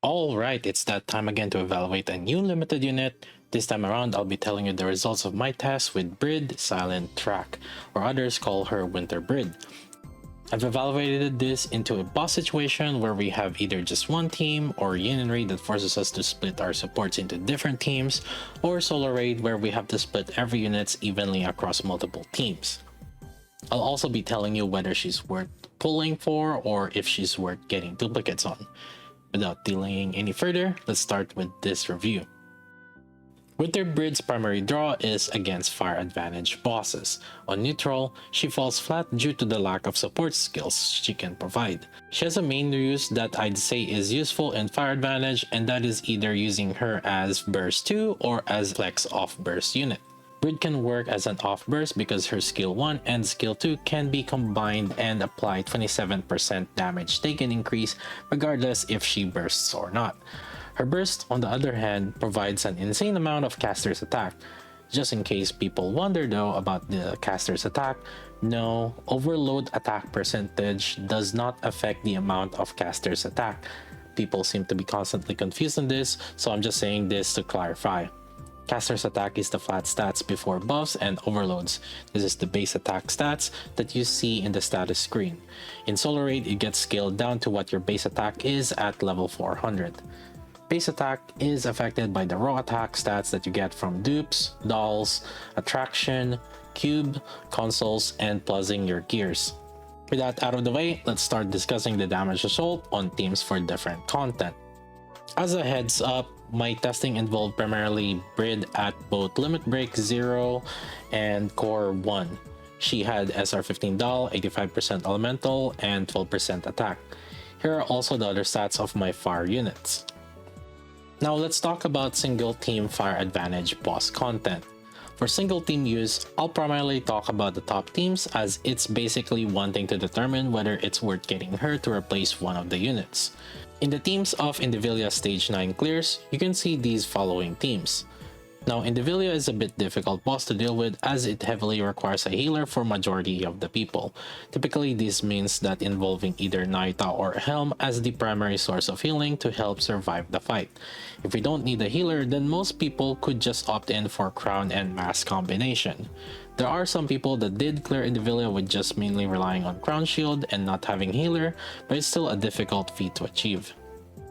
Alright, it's that time again to evaluate a new limited unit. This time around, I'll be telling you the results of my test with Brid Silent Track, or others call her Winter Brid. I've evaluated this into a boss situation where we have either just one team, or Union Raid that forces us to split our supports into different teams, or Solo Raid where we have to split every units evenly across multiple teams. I'll also be telling you whether she's worth pulling for or if she's worth getting duplicates on. Without delaying any further, let's start with this review. Winter Brid's primary draw is against fire advantage bosses. On neutral, she falls flat due to the lack of support skills she can provide. She has a main use that I'd say is useful in fire advantage, and that is either using her as burst 2 or as flex off burst unit. Brid can work as an off burst because her skill 1 and skill 2 can be combined and apply 27% damage taken increase regardless if she bursts or not. Her burst, on the other hand, provides an insane amount of caster's attack. Just in case people wonder though about the caster's attack, no, overload attack percentage does not affect the amount of caster's attack. People seem to be constantly confused on this, so I'm just saying this to clarify. Caster's attack is the flat stats before buffs and overloads. This is the base attack stats that you see in the status screen. In Solo Raid, it gets scaled down to what your base attack is at level 400. Base attack is affected by the raw attack stats that you get from dupes, dolls, attraction, cube, consoles, and plussing your gears. With that out of the way, let's start discussing the damage result on teams for different content. As a heads up, my testing involved primarily Brid at both Limit Break 0 and Core 1. She had SR15 Doll, 85% Elemental, and 12% attack. Here are also the other stats of my fire units. Now let's talk about single team fire advantage boss content. For single team use, I'll primarily talk about the top teams as it's basically one thing to determine whether it's worth getting her to replace one of the units. In the teams of Indivilia Stage 9 clears, you can see these following teams. Now, Indivilia is a bit difficult boss to deal with as it heavily requires a healer for majority of the people. Typically, this means that involving either Naita or Helm as the primary source of healing to help survive the fight. If we don't need a healer, then most people could just opt in for Crown and Mask combination. There are some people that did clear Indivilia with just mainly relying on Crown Shield and not having healer, but it's still a difficult feat to achieve.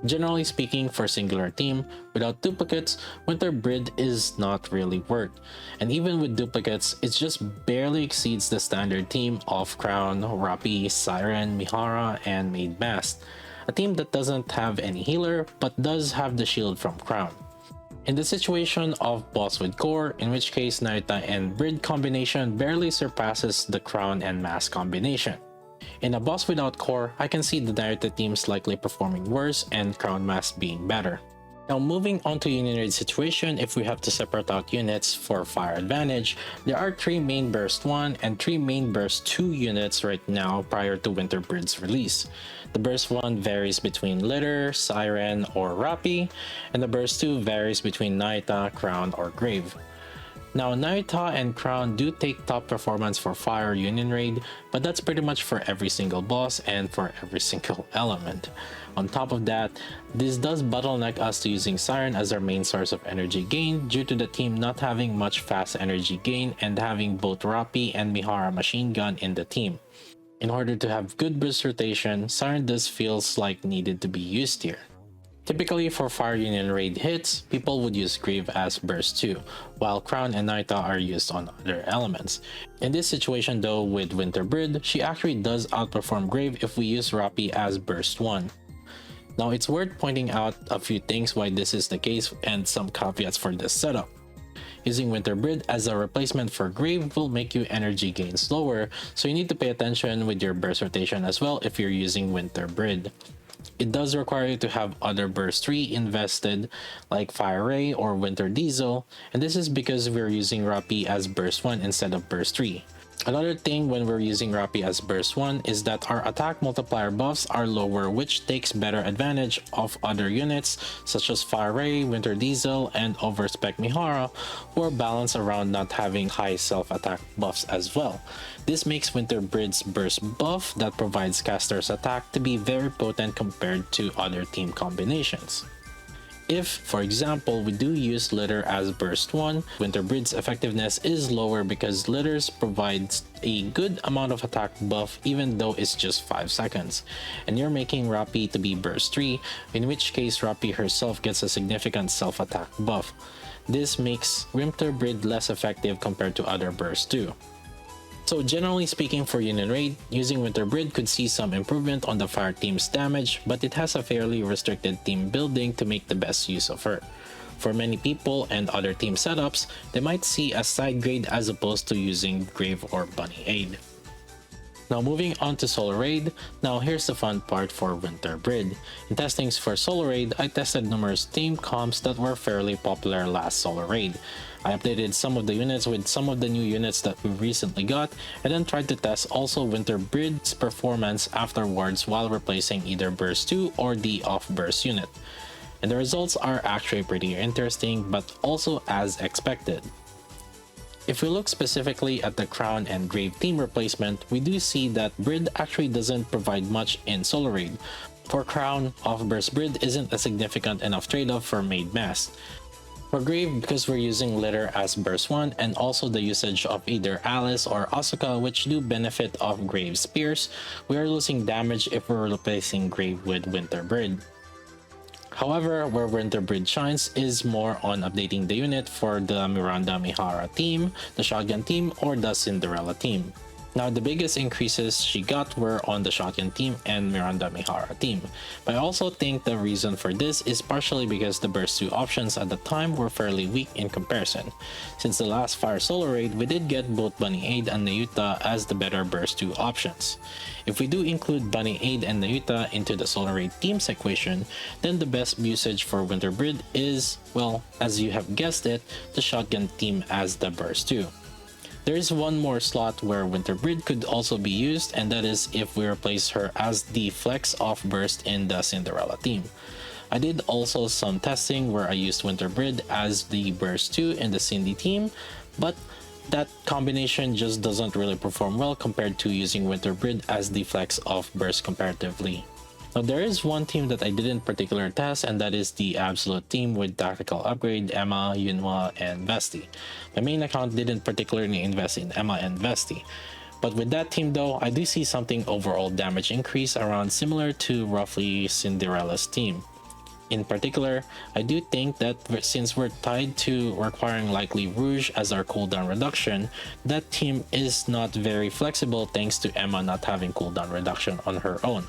Generally speaking, for singular team, without duplicates, Winter Brid is not really worked, and even with duplicates, it just barely exceeds the standard team of Crown, Rappi, Siren, Mihara, and Maid Mast, a team that doesn't have any healer but does have the shield from Crown. In the situation of boss with core, in which case Naruto and Brid combination barely surpasses the Crown and Mask combination. In a boss without core, I can see the Naruto teams likely performing worse and Crown Mask being better. Now moving on to Union Raid situation, if we have to separate out units for fire advantage, there are 3 main burst 1 and 3 main burst 2 units right now prior to Winter Brid's release. The burst 1 varies between Litter, Siren, or Rappi, and the burst 2 varies between Naita, Crown, or Grave. Now, Naita and Crown do take top performance for Fire Union Raid, but that's pretty much for every single boss and for every single element. On top of that, this does bottleneck us to using Siren as our main source of energy gain due to the team not having much fast energy gain and having both Rappi and Mihara machine gun in the team. In order to have good burst rotation, Siren does feels like needed to be used here. Typically for Fire Union Raid hits, people would use Grave as burst 2, while Crown and Naita are used on other elements. In this situation though with Winter Brid, she actually does outperform Grave if we use Rappi as burst 1. Now it's worth pointing out a few things why this is the case and some caveats for this setup. Using Winter Brid as a replacement for Grave will make you energy gain slower, so you need to pay attention with your burst rotation as well if you're using Winter Brid. It does require you to have other burst 3 invested like Fire Ray or Winter Diesel, and this is because we're using Rappi as burst 1 instead of burst 3. Another thing when we're using Rappy as burst 1 is that our attack multiplier buffs are lower, which takes better advantage of other units such as Fire Ray, Winter Diesel, and Overspec Mihara, who are balanced around not having high self-attack buffs as well. This makes Winter Brid's burst buff that provides caster's attack to be very potent compared to other team combinations. If, for example, we do use Litter as burst 1, Winter Brid's effectiveness is lower because Litters provides a good amount of attack buff even though it's just 5 seconds, and you're making Rappy to be burst 3, in which case Rappy herself gets a significant self-attack buff. This makes Winter Brid less effective compared to other bursts too. So generally speaking for Union Raid, using Winter Brid could see some improvement on the fire team's damage, but it has a fairly restricted team building to make the best use of her. For many people and other team setups, they might see a side grade as opposed to using Grave or Bunny Aid. Now moving on to Solo Raid, now here's the fun part for Winter Brid. In testings for Solo Raid, I tested numerous team comps that were fairly popular last Solo Raid. I updated some of the units with some of the new units that we recently got, and then tried to test also Winter Brid's performance afterwards while replacing either Burst 2 or the off-burst unit. And the results are actually pretty interesting, but also as expected. If we look specifically at the Crown and Grave team replacement, we do see that Brid actually doesn't provide much in Solo Raid. For Crown, off-burst Brid isn't a significant enough trade-off for minmax. For Grave, because we're using Litter as burst 1 and also the usage of either Alice or Asuka, which do benefit off Grave Spears, we are losing damage if we're replacing Grave with Winter Brid. However, where Winter Brid shines is more on updating the unit for the Miranda Mihara team, the Shotgun team, or the Cinderella team. Now, the biggest increases she got were on the Shotgun team and Miranda Mihara team, but I also think the reason for this is partially because the Burst 2 options at the time were fairly weak in comparison. Since the last Fire Solo Raid, we did get both Bunny Aid and Nayuta as the better Burst 2 options. If we do include Bunny Aid and Nayuta into the Solo Raid team's equation, then the best usage for Winter Brid is, well, as you have guessed it, the Shotgun team as the Burst 2. There is one more slot where Winter Brid could also be used, and that is if we replace her as the flex off burst in the Cinderella team. I did also some testing where I used Winter Brid as the burst 2 in the Cindy team, but that combination just doesn't really perform well compared to using Winter Brid as the flex off burst comparatively. Now there is one team that I didn't particularly test, and that is the Absolute team with Tactical Upgrade, Emma, Yunhwa, and Vesti. My main account didn't particularly invest in Emma and Vesti. But with that team though, I do see something overall damage increase around similar to roughly Cinderella's team. In particular, I do think that since we're tied to requiring likely Rouge as our cooldown reduction, that team is not very flexible thanks to Emma not having cooldown reduction on her own.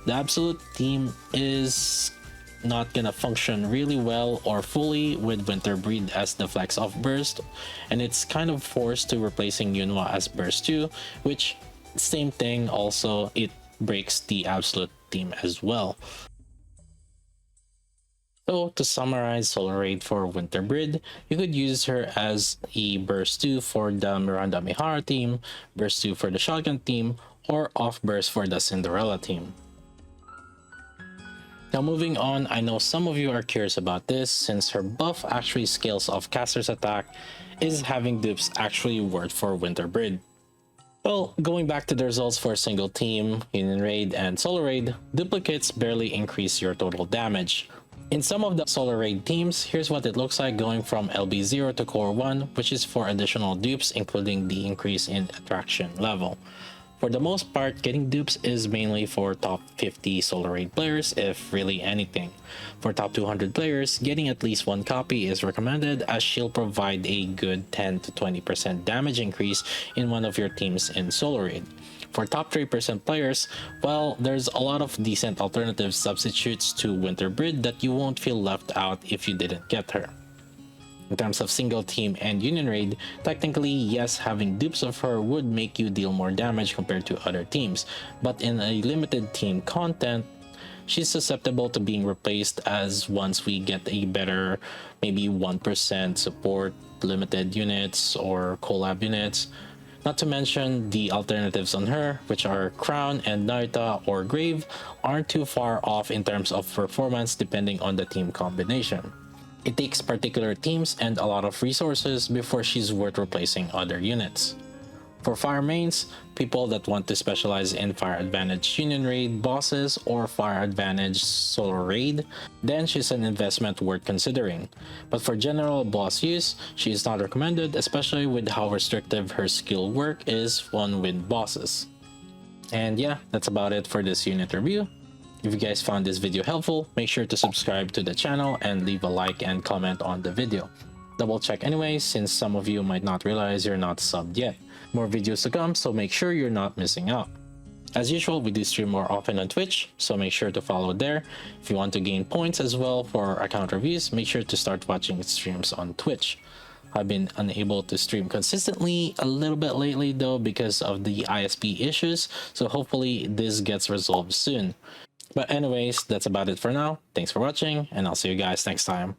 The Absolute team is not gonna function really well or fully with Winter Brid as the flex off burst, and it's kind of forced to replacing Yunhwa as burst 2, which same thing also, it breaks the Absolute team as well. So to summarize Solo Raid for Winter Brid, you could use her as a burst 2 for the Miranda Mihara team, burst 2 for the Shotgun team, or off burst for the Cinderella team. Now moving on, I know some of you are curious about this since her buff actually scales off caster's attack. Is having dupes actually worth for Winter Brid? Well, going back to the results for single team, Union Raid, and Solo Raid, duplicates barely increase your total damage. In some of the Solo Raid teams, here's what it looks like going from LB0 to Core 1, which is for additional dupes including the increase in attraction level. For the most part, getting dupes is mainly for top 50 Solo Raid players, if really anything. For top 200 players, getting at least one copy is recommended as she'll provide a good 10 to 20% damage increase in one of your teams in Solo Raid. For top 3% players, well, there's a lot of decent alternative substitutes to Winter Brid that you won't feel left out if you didn't get her. In terms of single team and Union Raid, technically yes, having dupes of her would make you deal more damage compared to other teams, but in a limited team content, she's susceptible to being replaced as once we get a better maybe 1% support limited units or collab units, Not to mention the alternatives on her, which are Crown and Narita or Grave, aren't too far off in terms of performance depending on the team combination. It takes particular teams and a lot of resources before she's worth replacing other units. For fire mains, people that want to specialize in fire advantage union raid bosses or fire advantage solo raid, then she's an investment worth considering. But for general boss use, she is not recommended, especially with how restrictive her skill work is on win bosses. And yeah, that's about it for this unit review. If you guys found this video helpful, make sure to subscribe to the channel and leave a like and comment on the video. Double check anyways, since some of you might not realize you're not subbed yet. More videos to come, so make sure you're not missing out. As usual, we do stream more often on Twitch, so make sure to follow there. If you want to gain points as well for account reviews, make sure to start watching streams on Twitch. I've been unable to stream consistently a little bit lately though because of the ISP issues, so hopefully this gets resolved soon. But anyways, that's about it for now. Thanks for watching, and I'll see you guys next time.